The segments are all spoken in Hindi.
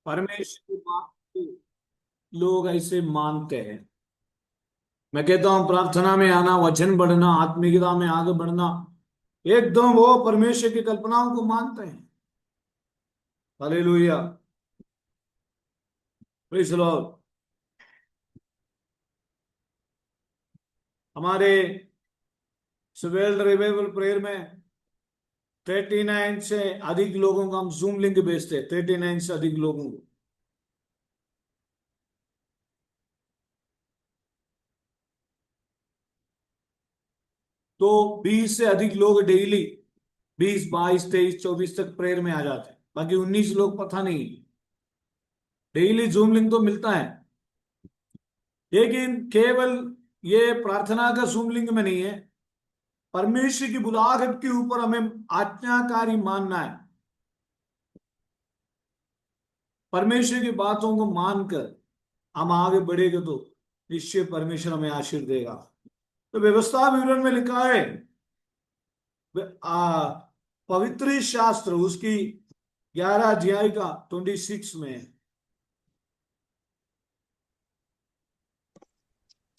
परमेश्वर की बात को लोग ऐसे मानते हैं। मैं कहता हूं प्रार्थना में आना, वचन पढ़ना, आत्मिकता में आगे बढ़ना, एकदम वो परमेश्वर की कल्पनाओं को मानते हैं। Hallelujah, praise the Lord. हमारे सुबेल रिवाइवल प्रेयर में 39 से अधिक लोगों को हम जूम लिंक भेजते हैं, 39 से अधिक लोगों को। तो 20 से अधिक लोग डेली, 20 22 23 24 तक प्रेयर में आ जाते हैं। बाकी 19 लोग पता नहीं। डेली जूम लिंक तो मिलता है, लेकिन केवल ये प्रार्थना का जूम लिंक में नहीं है। परमेश्वर की बुलाहट के ऊपर हमें आज्ञाकारी मानना है। परमेश्वर की बातों को मानकर हम आगे बढ़ेंगे तो निश्चय परमेश्वर हमें आशीर्वाद देगा। तो व्यवस्था विवरण में लिखा है, आ, पवित्र शास्त्र उसकी 11 अध्याय का 26 में है।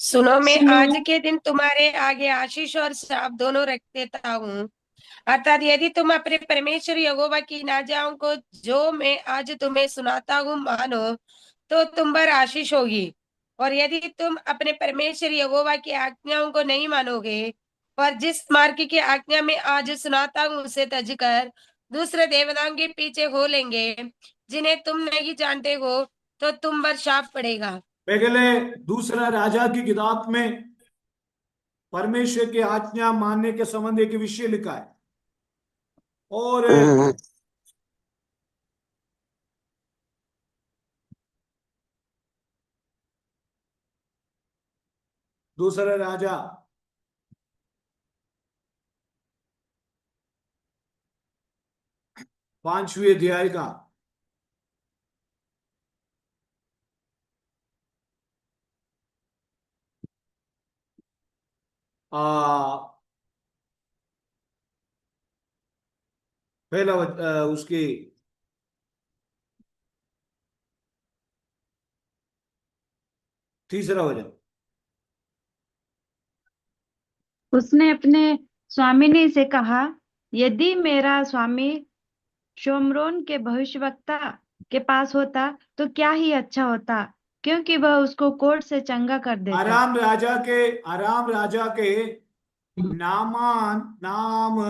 सुनो, मैं सुनो। आज के दिन तुम्हारे आगे आशीष और श्राप दोनों रख देता हूँ। अर्थात यदि तुम अपने परमेश्वर यहोवा की नाजाओं को जो मैं आज तुम्हें सुनाता हूँ मानो, तो तुम पर आशीष होगी। और यदि तुम अपने परमेश्वर यहोवा की आज्ञाओं को नहीं मानोगे और जिस मार्ग की आज्ञा में आज सुनाता हूँ उसे तजकर दूसरे देवताओं के पीछे हो लेंगे जिन्हें तुम नहीं जानते हो, तो तुम पर शाप पड़ेगा। पहले दूसरा राजा की किताब में परमेश्वर की आज्ञा मानने के संबंध एक विषय लिखा है। और दूसरा राजा 5वें अध्याय का पहला उसकी तीसरा वचन। उसने अपने स्वामिनी से कहा, यदि मेरा स्वामी शोम्रोन के भविष्यवक्ता के पास होता तो क्या ही अच्छा होता, क्योंकि वह उसको कोर्ट से चंगा कर देता। आराम राजा के नामान नाम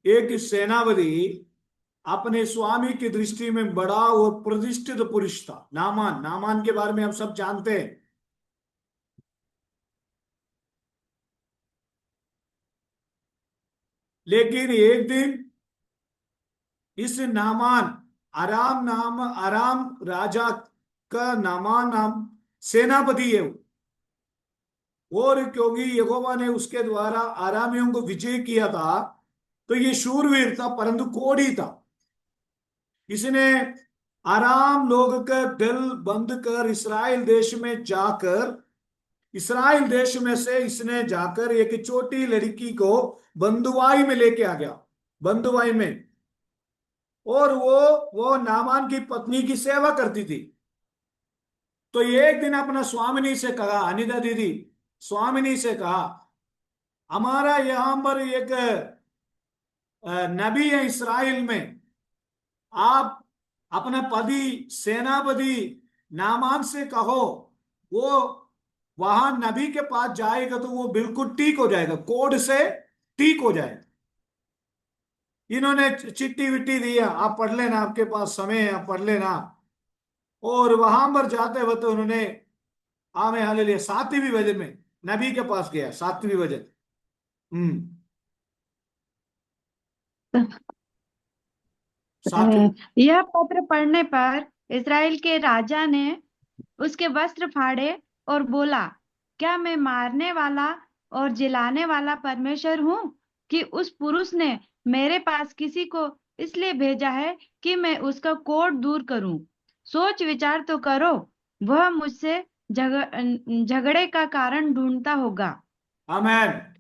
एक सेनापति अपने स्वामी की दृष्टि में बड़ा और प्रतिष्ठित पुरुष था। नामान, नामान के बारे में हम सब जानते हैं। लेकिन एक दिन इस नामान, आराम राजा का नामान नाम सेनापति है वो। और क्योंकि यहोवा ने उसके द्वारा आरामियों को विजय किया था, तो ये शूरवीर था परंतु कोढ़ी था। इसने आराम लोग का दिल बंद कर इसराइल देश में से इसने जाकर एक छोटी लड़की को बंधुआई में लेके आ गया, बंधुआई में। और वो नामान की पत्नी की सेवा करती थी। तो एक दिन अपना स्वामिनी से कहा, अनिता दीदी स्वामिनी से कहा, हमारा यहां पर एक नबी है इस्राएल में, आप अपना पति सेनापति नामान से कहो, वो वहां नबी के पास जाएगा तो वो बिल्कुल ठीक हो जाएगा, कोड से ठीक हो जाएगा। इन्होंने चिट्ठी विट्टी दिया, आप पढ़ लेना, आपके पास समय है आप पढ़ लेना। और वहां पर जाते वक्त उन्होंने आमे हालेलुया 7वीं वजन में नबी के पास गया, 7वीं वजन। हम्म। सातवीं। यह पत्र पढ़ने पर इस्राएल के राजा ने उसके वस्त्र फाड़े और बोला, क्या मैं मारने वाला और जिलाने वाला परमेश्वर हूँ कि उस पुरुष ने मेरे पास किसी को इसलिए भेजा है कि मैं उसका कोढ़ दूर करूं। सोच विचार तो करो, वह मुझसे झगड़े का कारण ढूंढता होगा। आमेन।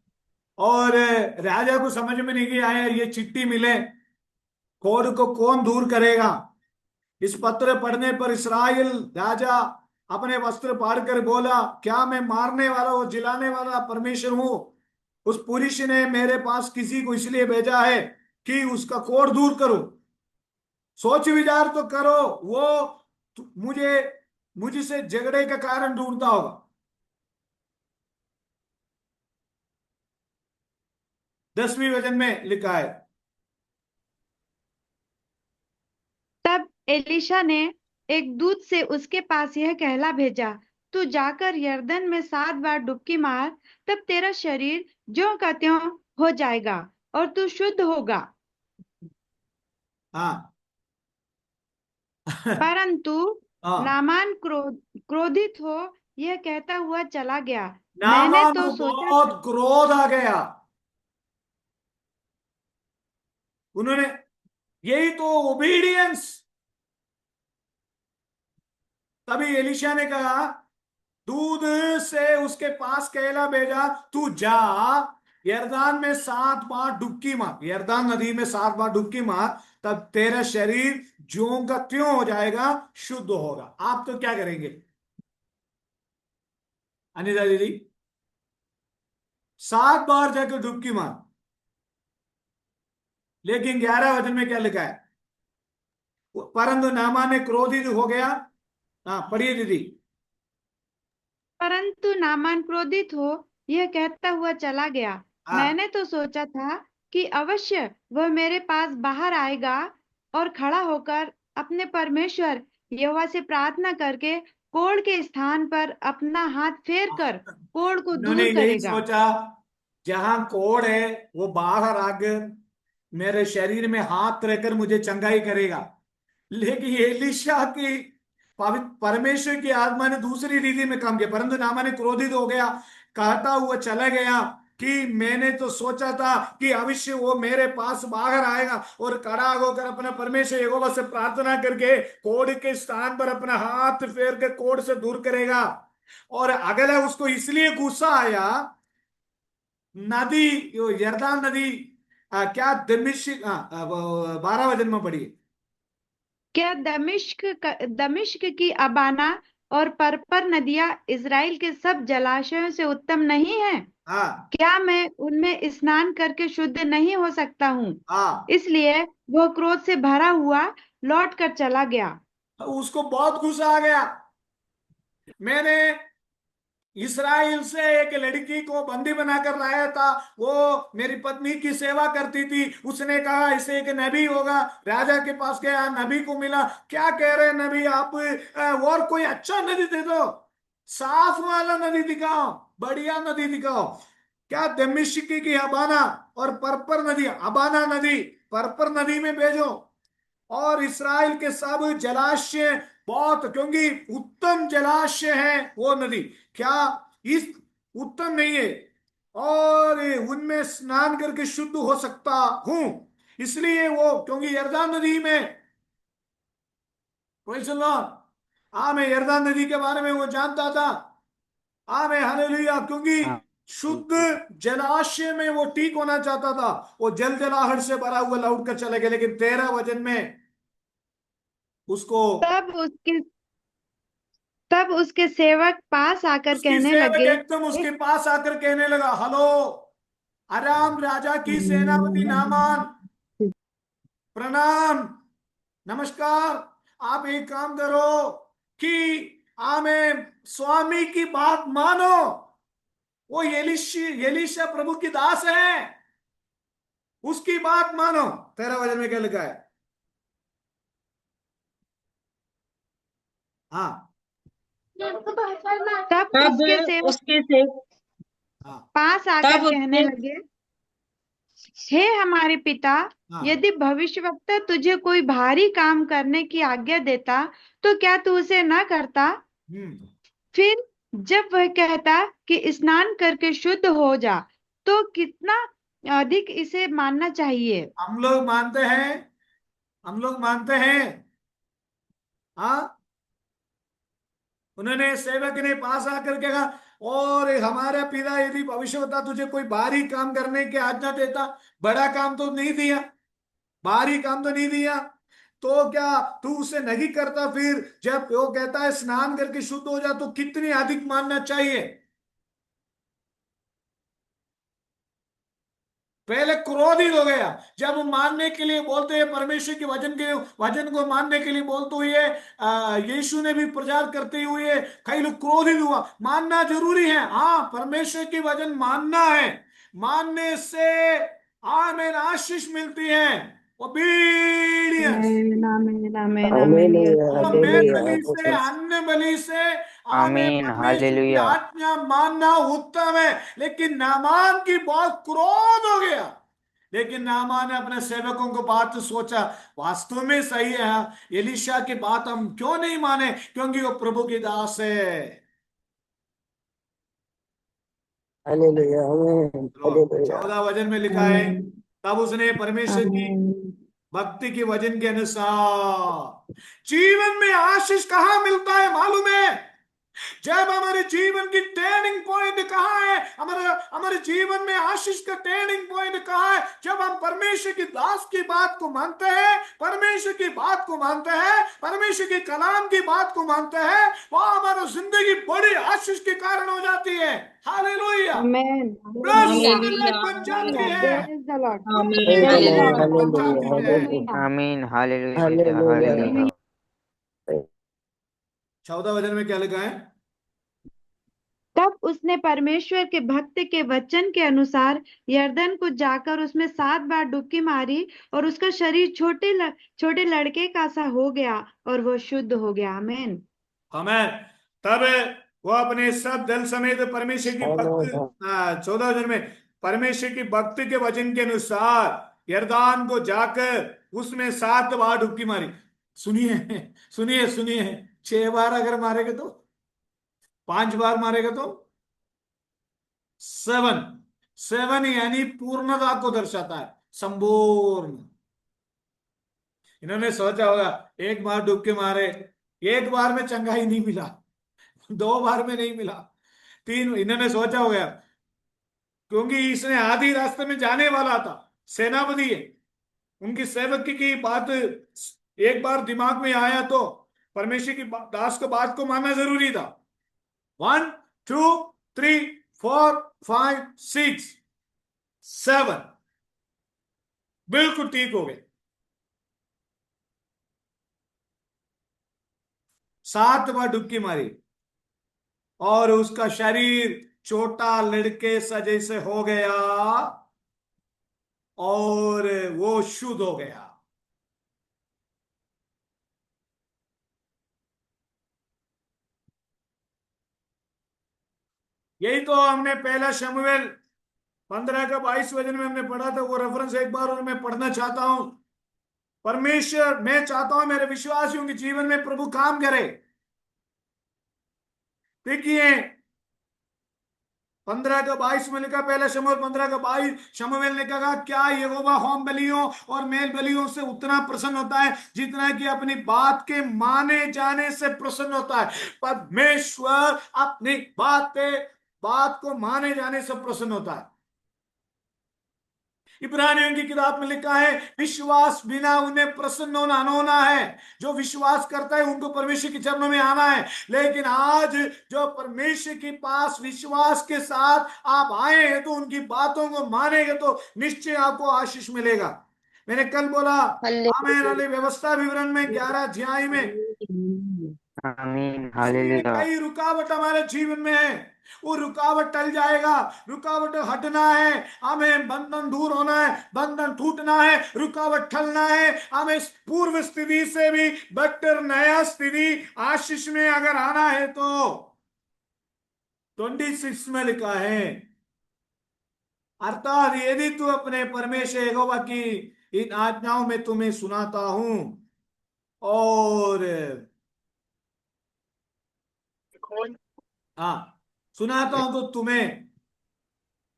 और राजा को समझ में नहीं आया, ये चिट्ठी मिले, कोड को कौन दूर करेगा। इस पत्र पढ़ने पर इस्राएल राजा अपने वस्त्र फाड़ कर बोला, क्या मैं मारने वाला और जिलाने वाला परमेश्वर हूं? उस पुरुष ने मेरे पास किसी को इसलिए भेजा है कि उसका कोढ़ दूर करो। सोच विचार तो करो, वो मुझे मुझसे झगड़े का कारण ढूंढता होगा। 10वीं वचन में लिखा है, तब एलीशा ने एक दूत से उसके पास यह कहला भेजा, तू जाकर यरदन में 7 बार डुबकी मार, तब तेरा शरीर ज्यों का त्यों हो जाएगा और तू शुद्ध होगा। हाँ। परंतु हाँ, नामान क्रोधित हो यह कहता हुआ चला गया, मैंने नामान तो को सोचा था। बहुत क्रोध आ गया। उन्होंने, यही तो ओबीडियंस। तभी एलिशा ने कहा, दूध से उसके पास कहला भेजा, तू जा यरदान में 7 बार डुबकी मार, यरदान नदी में 7 बार डुबकी मार, तब तेरा शरीर ज्यों का त्यों हो जाएगा, शुद्ध होगा। आप तो क्या करेंगे अनिता दीदी? 7 बार जाकर डुबकी मार। लेकिन 11 वचन में क्या लिखा है? परंतु नामान ने क्रोधित हो गया। हाँ, पढ़िए दीदी। परंतु नामान क्रोधित हो यह कहता हुआ चला गया, हाँ, मैंने तो सोचा था कि अवश्य वह मेरे पास बाहर आएगा और खड़ा होकर अपने परमेश्वर यहोवा से प्रार्थना करके कोढ़ के स्थान पर अपना हाथ फेर कर कोढ़ को उन्होंने दूर यही करेगा। सोचा, जहां कोढ़ है वो बाहर आकर मेरे शरीर में हाथ रहकर मुझे चंगाई करेगा। लेकिन एलीशा की पवित्र परमेश्वर की आत्मा ने दूसरी रीति में काम किया। परंतु नामान ने क्रोधित हो गया, कहता हुआ चला गया कि मैंने तो सोचा था कि अवश्य वो मेरे पास बाहर आएगा और खड़ा होकर अपना परमेश्वर यहोवा से प्रार्थना करके कोढ़ के स्थान पर अपना हाथ फेर के कोढ़ से दूर करेगा। और अगला उसको इसलिए गुस्सा आया, नदी, यो यरदान नदी, क्या दमिश्क, 12 वचन में पढ़िए। क्या दमिश्क की अबाना और परपर नदियां इज़राइल के सब जलाशयों से उत्तम नहीं है? हाँ। क्या मैं उनमें स्नान करके शुद्ध नहीं हो सकता हूँ? हाँ, इसलिए वह क्रोध से भरा हुआ लौट कर चला गया। उसको बहुत गुस्सा आ गया। मैंने इसराइल से एक लड़की को बंदी बनाकर लाया था, वो मेरी पत्नी की सेवा करती थी। उसने कहा इसे एक नबी होगा। राजा के पास गया, नबी को मिला। क्या कह रहे हैं नबी आप, और कोई अच्छा नदी दे दो, साफ वाला नदी दिखाओ, बढ़िया नदी दिखाओ। क्या दमिश्क की अबाना और परपर नदी, अबाना नदी परपर नदी में भेजो, और इसराइल के सब जलाशय बहुत, क्योंकि उत्तम जलाशय है वो नदी, क्या इस उत्तम नहीं है, और उनमें स्नान करके शुद्ध हो सकता हूं। इसलिए वो, क्योंकि यरदान नदी में, प्रेज़ द लॉर्ड, हाँ, मैं यरदान नदी के बारे में वो जानता था। हाँ, मैं हालेलुया, क्योंकि शुद्ध जलाशय में वो ठीक होना चाहता था। वो जल जलाहट से भरा हुआ लौट कर चले गए। लेकिन 13 वचन में उसको, तब उसके तब उसके सेवक पास आकर उसकी कहने सेवक लगे, एकदम उसके पास आकर कहने लगा, हेलो, अराम राजा की सेनापति नामान, प्रणाम, नमस्कार। आप एक काम करो कि हमें स्वामी की बात मानो। वो एलीशा प्रभु की दास है, उसकी बात मानो। 13 वचन में क्या लिखा है? हाँ। तब तब उसके सेवक उसके से हाँ। पास आकर तब कहने उसके लगे, हे हमारे पिता, हाँ। यदि भविष्यवक्ता तुझे कोई भारी काम करने की आज्ञा देता तो क्या तू उसे न करता? हम्म। फिर जब वह कहता कि स्नान करके शुद्ध हो जा, तो कितना अधिक इसे मानना चाहिए। हम लोग मानते हैं, हम लोग मानते हैं। हाँ, उन्होंने, सेवक ने पास आकर के कहा, और हमारा पिता यदि भविष्य होता तुझे कोई भारी काम करने की आज्ञा देता, बड़ा काम तो नहीं दिया, भारी काम तो नहीं दिया, तो क्या तू उसे नहीं करता? फिर जब वो कहता है स्नान करके शुद्ध हो जा, तो कितनी अधिक मानना चाहिए? पहले क्रोधित हो गया जब हम मानने के लिए बोलते हैं, परमेश्वर के वचन को मानने के लिए बोलते हुए यीशु ने भी प्रचार करते हुए कई लोग क्रोधित हुआ। मानना जरूरी है, हाँ, परमेश्वर की वचन मानना है। मानने से आमीन आशीष मिलती है। ओबीडियंस। आमेन आमेन आमेन आमेन। यस हालेलुया तो प्रभु। मैं हालेलुया बलि से, हालेलुया अन्य बलि से आमें आमीन परमेश्वर की हालेलुया आज्ञा मानना उत्तम है। लेकिन नामान की बहुत क्रोध हो गया। लेकिन नामान ने अपने सेवकों को बात सोचा, वास्तव में सही है, एलीशा की बात हम क्यों नहीं माने, क्योंकि वो प्रभु की दास है। हालेलुया आमीन तो हालेलुया 14 वचन में लिखा है, आमेन तब उसने परमेश्वर की आमेन भक्ति के वचन के अनुसार जीवन में आशीष कहाँ मिलता है मालूम है? जब हमारे जीवन की टर्निंग पॉइंट कहाँ है, हमारे हमारे जीवन में आशीष का टर्निंग पॉइंट कहाँ है? जब हम परमेश्वर की दास की बात को मानते हैं, परमेश्वर की बात को मानते हैं, परमेश्वर के कलाम की बात को मानते हैं, वह हमारा जिंदगी बड़ी आशीष के कारण हो जाती है। हालेलुया। आमेन ब्लेसिंग हालेलुया हालेलुया बन जाती हालेलुया है। प्रेज द लॉर्ड आमीन praise the praise the Lord Lord बरकत बन हालेलुया जाती है। हालेलुया हालेलुया आमीन हालेलुया हालेलुया हालेलुया 14 वचन में क्या लिखा है? तब उसने परमेश्वर के भक्त के वचन के अनुसार यरदन को जाकर उसमें 7 बार डुबकी मारी और उसका शरीर छोटे लड़के का सा हो गया और वो शुद्ध हो गया। आमेन हमें तब वो अपने सब दल समेत परमेश्वर की भक्ति, हालेलुया 14 वचन में, परमेश्वर की भक्ति के वचन के अनुसार यरदान को जाकर उसमें 7 बार डुबकी मारी। सुनिए सुनिए सुनिए, 6 बार अगर मारेगा तो, 5 बार मारेगा तो 7, 7 यानी पूर्णता को दर्शाता है, संपूर्ण। इन्होंने सोचा होगा, एक बार डुबकी मारे, एक बार में चंगाई नहीं मिला, 2 बार में नहीं मिला, 3, इन्होंने सोचा होगा, क्योंकि इसने आधी रास्ते में जाने वाला था, सेनापति है, उनकी सेवक की बात एक बार दिमाग में आया तो परमेश्वर की दास को बात को मानना जरूरी था। 1 2 3 4 5 6 7 बिल्कुल ठीक हो गए। 7 बार डुबकी मारी और उसका शरीर छोटा लड़के सा जैसे हो गया और वो शुद्ध हो गया। यही तो हमने पहला शमूएल 15 का 22 वचन में हमने पढ़ा था, वो रेफरेंस एक बार और मैं पढ़ना चाहता हूं। परमेश्वर, मैं चाहता हूं मेरे विश्वासियों के जीवन में प्रभु काम करे। देखिए 15 का 22 में लिखा, पहला शमूएल 15 का 22, शमूएल ने कहा, क्या यहोवा होम बलियों और मेल बलियों से उतना प्रसन्न होता है जितना कि अपनी बात के माने जाने से प्रसन्न होता है? परमेश्वर अपनी बात को माने जाने से प्रसन्न होता है। इब्रानियों की किताब में लिखा है, विश्वास बिना उन्हें प्रसन्न होना अनहोना है। जो विश्वास करता है उनको परमेश्वर के चरणों में आना है। लेकिन आज जो परमेश्वर के पास विश्वास के साथ आप आए हैं, तो उनकी बातों को मानेंगे तो निश्चय आपको आशीष मिलेगा। मैंने कल बोला, आमेन वाली व्यवस्था विवरण में 11 अध्याय में आमीन सुनिए, हालेलुया कई रुकावट हमारे जीवन में है, वो रुकावट टल जाएगा। रुकावट हटना है, हमें बंधन दूर होना है, बंधन टूटना है, रुकावट टलना है। हमें पूर्व स्थिति से भी बेहतर नया स्थिति आशीष में अगर आना है तो 26 में लिखा है, अर्थात यदि तू अपने परमेश्वर यहोवा की इन आज्ञाओं में तुम्हें सुनाता हूं और हाँ सुनाता हूं तो तुम्हें,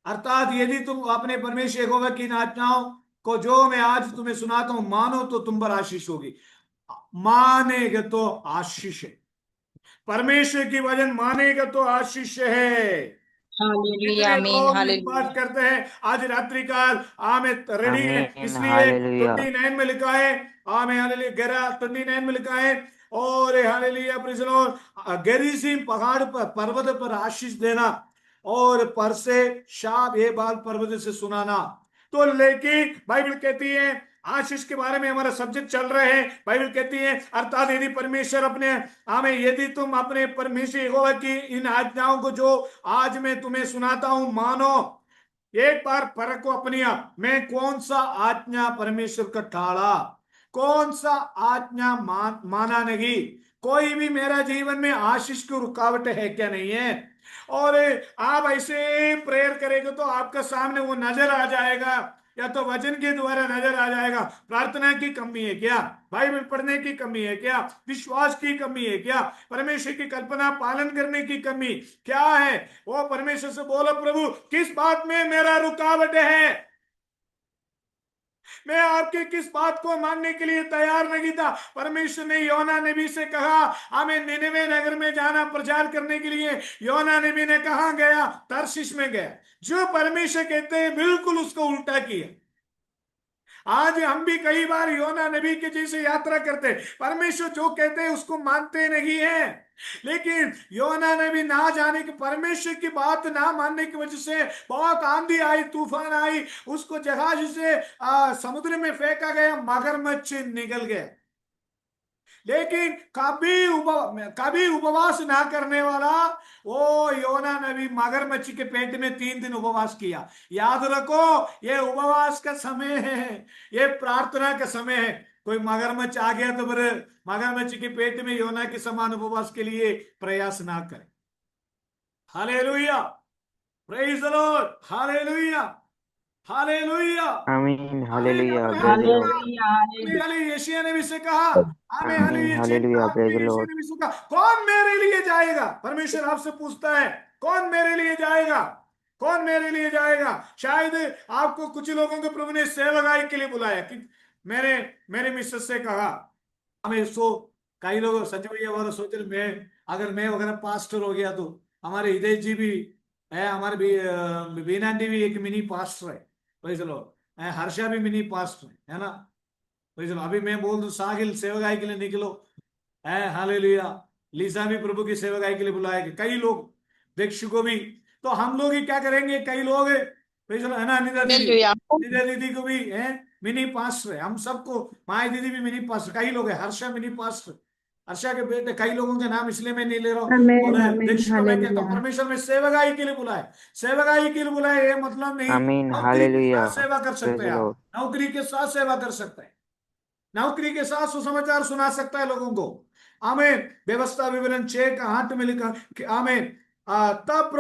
अर्थात यदि तुम अपने परमेश्वर यहोवा की इन आज्ञाओं को जो मैं आज तुम्हें सुनाता हूं मानो तो तुम पर आशीष होगी। मानेगा तो आशीष है, परमेश्वर की वचन मानेगा तो आशीष है। हालेलुया कितने आमीन लोग हालेलुया विश्वास करते हैं आज रात्रि काल आमें रेडी है, आमीन इसलिए हालेलुया 29 में लिखा है, आमें हालेलुया 11:29 में लिखा है, और हालेलुया प्रेज़ द लॉर्ड, गेरिसीम पहाड़ पर पर्वत पर आशीष देना और पर से शाप ये बाल पर्वत से सुनाना। तो लेकिन बाइबल कहती है आशीष के बारे में हमारा सब्जेक्ट चल रहे हैं, बाइबल कहती है अर्थात यदि परमेश्वर अपने हमें यदि तुम अपने परमेश्वर यहोवा की इन आज्ञाओं को जो आज मैं तुम्हें सुनाता हूं मानो, एक बार परखो अपनी आप, मैं कौन सा आज्ञा परमेश्वर का टाला, कौन सा आज्ञा माना नहीं, कोई भी मेरा जीवन में आशीष की रुकावट है क्या नहीं है। और आप ऐसे प्रेयर करेंगे तो आपका सामने वो नजर आ जाएगा, या तो वचन के द्वारा नजर आ जाएगा, प्रार्थना की कमी है क्या, बाइबल पढ़ने की कमी है क्या, विश्वास की कमी है क्या, परमेश्वर की कल्पना पालन करने की कमी क्या है। वो परमेश्वर से बोलो प्रभु किस बात में मेरा रुकावट है, मैं आपके किस बात को मानने के लिए तैयार नहीं था। परमेश्वर ने योना नबी से कहा हमें निनवे नगर में जाना प्रचार करने के लिए, योना नबी ने कहा गया, तर्शीश में गया। जो परमेश्वर कहते हैं बिल्कुल उसको उल्टा किया। आज हम भी कई बार योना नबी के जैसे यात्रा करते हैं, परमेश्वर जो कहते हैं उसको मानते नहीं है। लेकिन योना नबी ना जाने के परमेश्वर की बात ना मानने की वजह से बहुत आंधी आई, तूफान आई, उसको जहाज से समुद्र में फेंका गया, मगरमच्छ निकल गया। लेकिन कभी उपवास ना करने वाला वो योना नबी मगरमच्छ के पेट में 3 दिन उपवास किया। याद रखो ये उपवास का समय है, ये प्रार्थना का समय है। कोई मगरमच्छ आ गया तो फिर मगरमच्छ के पेट में योना के समान उपवास के लिए प्रयास ना करें। Hallelujah, praise the Lord, hallelujah, hallelujah, आमीन hallelujah praise the Lord hallelujah hallelujah यशायाह ने भी से कहा, आमीन आमीन हालेलुया, हालेलुया प्रेज द यशायाह लॉर्ड ने भी से कहा कौन मेरे लिए जाएगा। परमेश्वर आपसे पूछता है कौन मेरे लिए जाएगा, कौन मेरे लिए जाएगा। शायद आपको कुछ लोगों को प्रभु ने सेवकाई के लिए बुलाया कि मेरे मिसेस से कहा हमें सो, कई लोग संजय भैया वगैरह सोच रहे मैं अगर मैं वगैरह पास्टर हो गया तो, हमारे हृदय जी भी है, हमारे भी बीना आंटी भी एक मिनी पास्टर है, भाई चलो हर्षा भी मिनी पास्टर है ना। भाई चलो अभी मैं बोल दूं साहिल सेवकाई के लिए निकलो, है हालेलुया, लीसा भी प्रभु की सेवकाई के लिए बुलाएंगे, कई लोग दीक्षु को भी। तो हम लोग ही क्या करेंगे, कई लोग भाई चलो है ना, अनिता दीदी, हालेलुया अनिता दीदी को भी है मिनी पास्टर है, हम सबको, माया दीदी भी मिनी पास्टर, कई लोग है, हर्षा मिनी पास्टर, हर्षा के बेटे, कई लोगों के नाम इसलिए मैं नहीं ले रहा हूँ। आमीन और आमीन दीक्षु को मैं कहता हूँ हालेलुया। परमेश्वर में सेवकाई के लिए बुलाए, सेवकाई के लिए बुलाए, ये मतलब नहीं आमीन नौकरी के हालेलुया साथ सेवा कर प्रेज सकते द हैं, आप लॉर्ड नौकरी के साथ सेवा कर सकते हैं, नौकरी के साथ सुसमाचार सुना सकता है लोगों को। आमीन, व्यवस्था विवरण 6:8 में लिखा कि आमीन, तब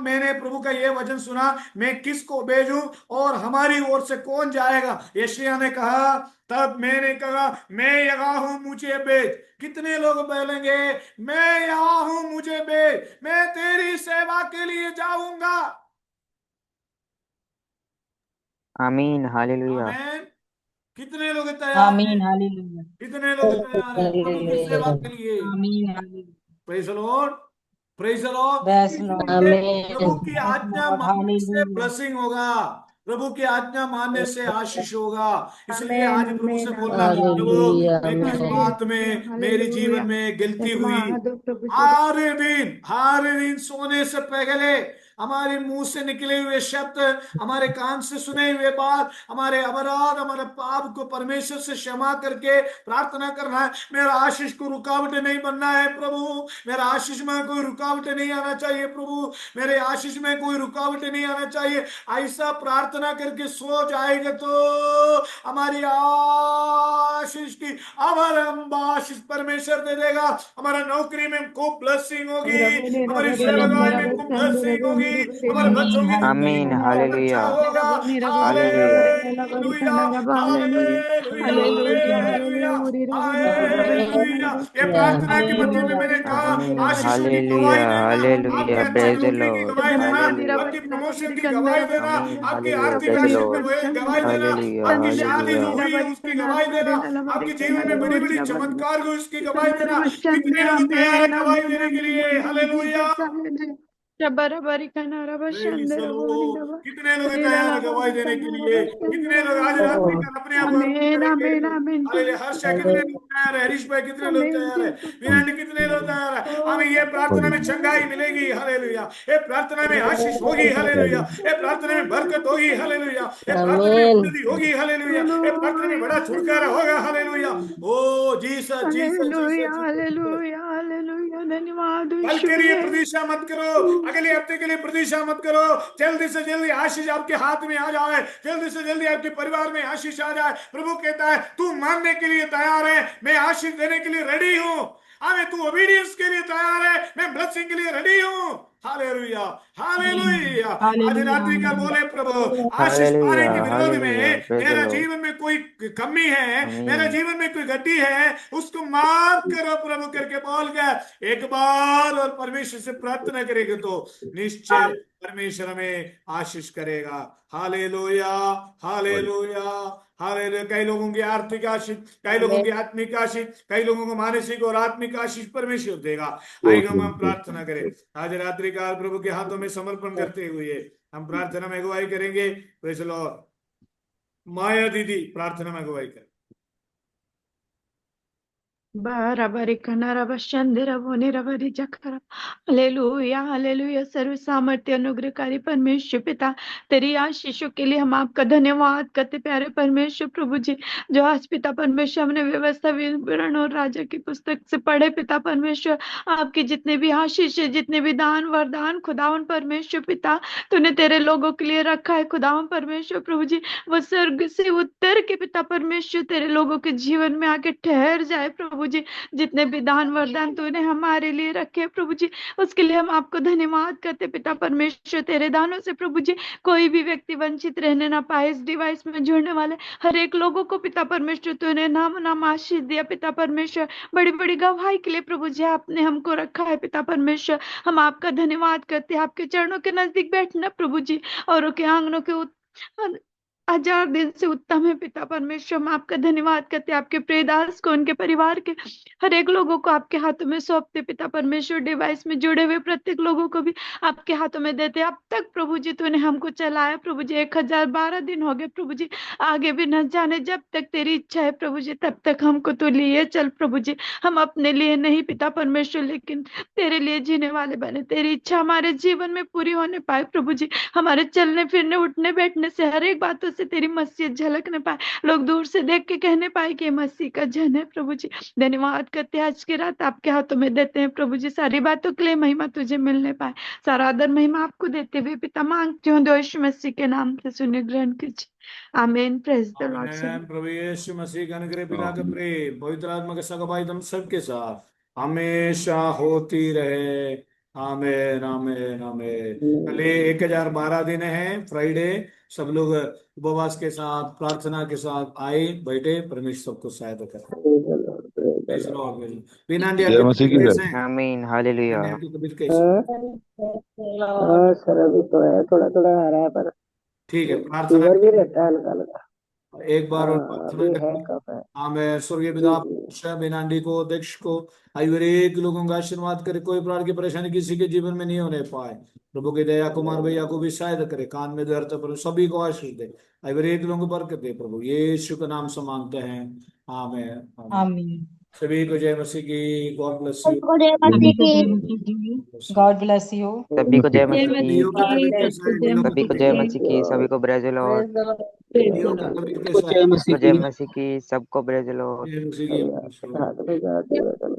मैंने प्रभु का यह वचन सुना, मैं किसको भेजूं और हमारी ओर से कौन जाएगा। यशायाह ने कहा, तब मैंने कहा मैं यहाँ हूं मुझे भेज। कितने लोग बोलेंगे मैं यहाँ हूं मुझे भेज, मैं तेरी सेवा के लिए जाऊंगा। आमीन हालेलुया आमीन, कितने लोग तैयार हैं, आमीन हालेलुया कितने लोग तैयार हैं प्रभु की सेवा के लिए। आमीन hallelujah praise the Lord, praise the Lord. Yes Lord इसलिए आमीन प्रभु की यस आज्ञा लॉर्ड मानने से हालेलुया ब्लेसिंग होगा, प्रभु की आज्ञा मानने से आशीष होगा। इसलिए आमीन आज प्रभु से आमीन बोलना आमीन प्रभु आमीन हालेलुया मैं किस आमीन बात हालेलुया में मेरे जीवन हालेलुया। में गिलती हुई। महादेव प्रभु जी। हर दिन सोने से पहले हमारे मुंह से निकले हुए शब्द, हमारे कान से सुने हुए बात, हमारे अपराध हमारे पाप को परमेश्वर से क्षमा करके प्रार्थना करना है। मेरा आशीष को रुकावट नहीं बनना है प्रभु, मेरा आशीष में कोई रुकावट नहीं आना चाहिए प्रभु, मेरे आशीष में कोई रुकावट नहीं आना चाहिए। ऐसा प्रार्थना करके सो जाएगा तो हमारी आशीष की आशीष परमेश्वर दे देगा। हमारा नौकरी में खूब ब्लेसिंग होगी, हमारी सेवागार में खूब ब्लेसिंग होगी, हमारे आमीन बच्चों की जिंदगी आमीन में खूब हालेलुया अच्छा होगा। Hallelujah hallelujah, hallelujah, hallelujah hallelujah, hallelujah. ये प्रार्थना की मध्य में हालेलुया मैंने कहा आमीन आशीषों की गवाही हालेलुया देना, आपके हालेलुया अच्छे प्रेज द नौकरी की लॉर्ड गवाही देना, हालेलुया आपकी प्रमोशन की गवाही देना, आमीन आपकी हालेलुया आर्थिक प्रेज द आशीष में लॉर्ड गवाही देना, हालेलुया आपकी शादी जो हालेलुया हुई है उसकी गवाही देना, आपके जीवन में बड़ी बड़ी चमत्कार हुई उसकी गवाही देना। कितने लोग तैयार है गवाही देने के लिए। हालेलुया, शबरबरी कनारा Praise बशंदे the रबोनी Lord. रबा कितने लोग रीरा तैयार हैं लाबा गवाही देने के कनारा लिए? बशंदे कितने लोग आज रबोनी रात में रबा। कर अपने आप को अर्पण आमीन करेंगे? आमीन आमीन हालेलुया। हर्ष कितने लोग तैयार है? हरीश भाई कितने लोग आमीन तैयार है? जीसस विरानी कितने लोग तैयार है? हमें ये प्रार्थना में चंगाई मिलेगी। हालेलुया। ये प्रार्थना में आशीष होगी। हालेलुया। ये प्रार्थना में बरकत होगी। हालेलुया। ये प्रार्थना में आमीन उन्नति होगी। हालेलुया। ये प्रार्थना में बड़ा छुटकारा होगा। Hallelujah. Oh Jesus Jesus hallelujah Jesus Jesus. Hallelujah hallelujah धन्यवाद कल यीशु के लिए है। प्रतीक्षा मत करो, अगले हफ्ते के लिए प्रतीक्षा मत करो। जल्दी से जल्दी आशीष आपके हाथ में आ जाए, जल्दी से जल्दी आपके परिवार में आशीष आ जाए। प्रभु कहता है तू मानने के लिए तैयार है, मैं आशीष देने के लिए रेडी हूं। हमें तू ओबीडियंस के लिए तैयार है, मैं ब्लेसिंग के लिए रेडी हूं। Hallelujah hallelujah. आज रात्रि का बोले प्रभु, आशीष पाने के विरोध हालेलुया में प्रेज द मेरा लॉर्ड जीवन में कोई कमी है, मेरा आमीन जीवन में कोई गड्डी है, उसको माफ करो प्रभु करके बोल कर एक बार और परमेश्वर से प्रार्थना करेंगे तो निश्चय परमेश्वर हमें आशीष करेगा। Hallelujah hallelujah hallelujah. कई लोगों की आर्थिक आशीष, कई लोगों की आत्मिक आशीष, कई लोगों को मानसिक और आत्मिक आशीष परमेश्वर देगा। आइए हम प्रार्थना करें। आज रात्रि काल प्रभु के हाथों में समर्पण करते हुए हम प्रार्थना में अगुवाई करेंगे। Praise the Lord. माया दीदी प्रार्थना में अगुवाई करें। बराबरी कनारा बशंदे रबोनी रबरी जखरा। Hallelujah hallelujah. सर्व सामर्थ्य अनुग्रहकारी परमेश्वर पिता, तेरी आशीषों के लिए हम आपका धन्यवाद करते प्यारे परमेश्वर प्रभु जी, जो आज पिता परमेश्वर हमने व्यवस्था विवरण और राजा की पुस्तक से पढ़े पिता परमेश्वर, आपके जितने भी आशीष है, जितने भी दान वरदान खुदावन परमेश्वर पिता तूने तेरे लोगों के लिए रखा है खुदावन परमेश्वर प्रभु जी, वो स्वर्ग से उतर के पिता परमेश्वर तेरे लोगों के जीवन में आके ठहर जाए प्रभु जी। जितने भी दान वरदान तूने हमारे लिए रखे प्रभु जी, उसके लिए हम आपको धन्यवाद करते पिता परमेश्वर। तेरे दानों से प्रभु जी कोई भी व्यक्ति वंचित रहने ना पाए। इस डिवाइस में जुड़ने वाले हर एक लोगों को पिता परमेश्वर तूने नाम नाम आशीष दिया पिता परमेश्वर। बड़ी बड़ी गवाही के लिए प्रभु जी आपने हमको रखा है पिता परमेश्वर। हम आपका धन्यवाद करते हैं। आपके चरणों के नजदीक बैठना प्रभु जी, औरों के आंगनों के 1000 दिन से उत्तम है पिता परमेश्वर। हम आपका धन्यवाद करते हैं। आपके प्रियदास को, उनके परिवार के हर एक लोगों को आपके हाथों में सौंपते पिता परमेश्वर। डिवाइस में जुड़े हुए प्रत्येक लोगों को भी आपके हाथों में देते। अब तक प्रभु जी तूने हमको चलाया प्रभु जी, 1012 दिन हो गए प्रभु जी। आगे भी न जाने, जब तक तेरी इच्छा है प्रभु जी तब तक हमको तू लिए चल प्रभु जी। हम अपने लिए नहीं पिता परमेश्वर, लेकिन तेरे लिए जीने वाले बने। तेरी इच्छा हमारे जीवन में पूरी होने पाए प्रभु जी। हमारे चलने फिरने उठने बैठने से हर एक बातों से तेरी मसीह झलकने पाए। लोग दूर से देख के कहने पाए कि ये मसीह का जन है प्रभु जी। धन्यवाद करते हैं। आज की रात आपके हाथों में देते हैं प्रभु जी। सारी बातों के लिए महिमा तुझे मिलने पाए। सारा आदर महिमा आपको देते हुए पिता मांगती हूँ दो यीशु मसीह के नाम से, सुनिए ग्रहण कीजिए। आमीन। Praise the Lord. आमीन। प्रभु यीशु मसीह का अनुग्रह, पिता का प्रेम, पवित्र आत्मा का सगवाई तुम सबके साथ हमेशा होती रहे। आमीन आमीन आमीन। कल 1012 दिन है, फ्राइडे। सब लोग उपवास के साथ प्रार्थना के साथ आए बैठे। परमेश्वर सबको सहायता करे। Praise the Lord, praise the Lord। बिना आंटी जय आपकी मसीह तबीयत की कैसे जय। है? आमीन हालेलुया आंटी आपकी तबीयत कैसी है? हाँ सर, अभी तो है, थोड़ा थोड़ा आ रहा है, पर ठीक है, प्रार्थना फीवर भी करें। रहता है हल्का हल्का। एक बार और हाँ प्रार्थना अभी है, करें। कफ है। हमें स्वर्गीय जी पिता जी। बेनांडी को, अध्यक्ष को, हर एक लोगों का आशीर्वाद करे। कोई प्रकार की परेशानी किसी के जीवन में नहीं होने पाए। प्रभु की दया कुमार भैया को भी सहायता करे। कान में दर्द है, प्रभु सभी को आशीष दे। हर एक लोगों को बरकत दे। प्रभु यीशु का नाम से मांगते हैं। आमीन आमीन। आमीन। सभी को जय मसीह की। God bless you. सभी को जय मसीह की। God bless you. सभी को जय जय मसीह की लियो की मसीह की, तबीयत कैसा सबको है? जय लियो की सभी को मसीह तबीयत जय की। मसीह की सभी को praise the Lord praise the लियो की लॉर्ड। तबीयत सबको कैसा जय है? मसीह सबको जय की। मसीह की सबको प्रेज द लॉर्ड जय मसीह की। हाथ में जाती है तो।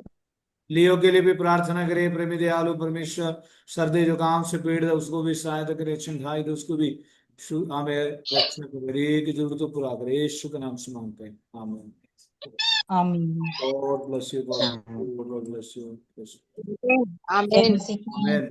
लियो के लिए भी प्रार्थना करें। प्रेमी दयालु परमेश्वर सर्दी जुकाम से पीड़ित है, उसको भी सहायता करे, चंगाई दे, उसको भी हमें रक्षा करे, एक जरूरत पूरा करे। यीशु के नाम से मांगते हैं। आमीन। आमीन। God bless you. आमीन गॉड ब्लेस यू। जय मसीह की। आमीन।